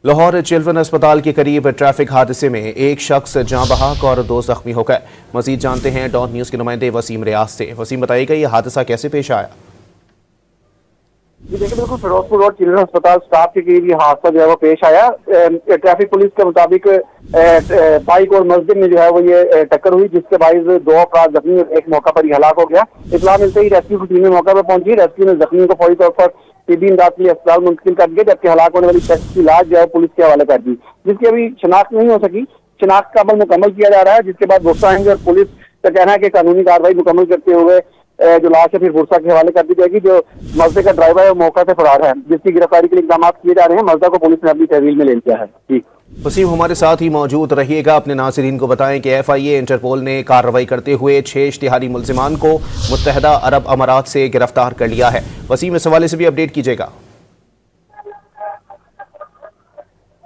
Lahore children अस्पताल के करीब ट्रैफिक हादसे में एक शख्स जाँ बहक और 2 जख्मी हो गए। मजीद जानते हैं डॉन न्यूज के नुमाइंदे वसीम रियाज से। वसीम, बताइएगा ये हादसा कैसे पेश आया? जी देखिए, बिल्कुल फिरोजपुर रोड चिल्ड्रन अस्पताल स्टाफ के करीब ये हादसा जो है वो पेश आया। ट्रैफिक पुलिस के मुताबिक बाइक और मस्जिद में जो है वो ये टक्कर हुई, जिसके बाइस 2 अफराद जख्मी और एक मौका पर ही हलाक हो गया। इत्तला मिलते ही रेस्क्यू की टीमें मौका पर पहुंची। रेस्क्यू ने जख्मी को फौरी तौर पर तिब्बी इमदाद के लिए अस्पताल मुंतकिल कर दिया, जबकि हलाक होने वाली शख्स की इलाज जो है पुलिस के हवाले कर दी, जिसकी अभी शनाख्त नहीं हो सकी। शनाख्त का अमल मुकम्मल किया जा रहा है, जिसके बाद गुस्सा आएंगे और पुलिस का कहना है कि कानूनी कार्रवाई मुकम्मल करते हुए जो लाश है फिर बुरसा के हवाले कर दी जाएगी। जो मजदे का ड्राइवर है वो मौका से फरार है, जिसकी गिरफ्तारी के लिए इंतजाम किए जा रहे हैं। मजदा को पुलिस ने अपनी तहवील में ले लिया है। जी वसीम, हमारे साथ ही मौजूद रहिएगा। अपने नाज़रीन को बताएं कि FIA इंटरपोल ने कार्रवाई करते हुए 6 इश्तिहारी मुल्जिमान को मुत्तहदा अरब अमारात से गिरफ्तार कर लिया है। वसीम, इस हवाले से भी अपडेट कीजिएगा।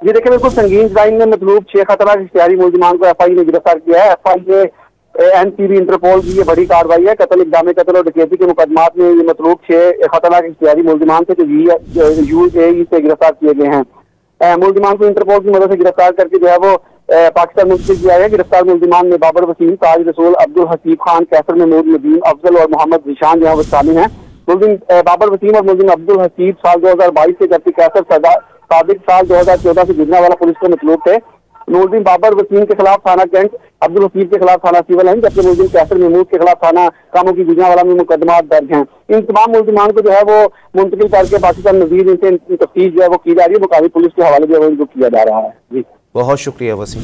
जी देखिए, बिल्कुल संगीन जराइम में मतलूब 6 खतरनाक इश्तिहारी मुल्जिमान को FIA ने गिरफ्तार किया है। FIA NCB इंटरपोल की ये बड़ी कार्रवाई है। कत्ल, इक़दाम कत्ल और डकैती के मुकदमात में ये मतलूब 6 खतरनाक इश्तिहारी मुल्जिमान थे जो UAE से गिरफ्तार किए गए हैं। मुल्जिमान को इंटरपोल की मदद से गिरफ्तार करके जो है वो पाकिस्तान मुंतकिल किया है। गिरफ्तार मुल्जिमान में बाबर वसीम, ताज रसूल, अब्दुल हसीब खान, कैसर महमूद, नदीम अफजल और मोहम्मद जिशान जो है वो शामिल हैं। मुल्जिम बाबर वसीम और मुल्जिम अब्दुल हसीब साल 2022 से, जबकि कैसर सादिक साल 2014 से गुजरने वाला पुलिस को मतलूब थे। मुल्जिम बाबर वसीम के खिलाफ थाना कैंट, अब्दुल हसीब के खिलाफ थाना सिविल है, जबकि मुल्जिम कैसर महमूद के खिलाफ थाना कामों की गुजरावाला में मुकदमा दर्ज हैं। इन तमाम मुल्जिमान को जो है वो मुंतकिल करके पाकिस्तान मजीद इनसे तफ्तीश जो है वो की जा रही है। मुकामी पुलिस के हवाले जो है वो इनको किया जा रहा है। जी बहुत शुक्रिया वसीम।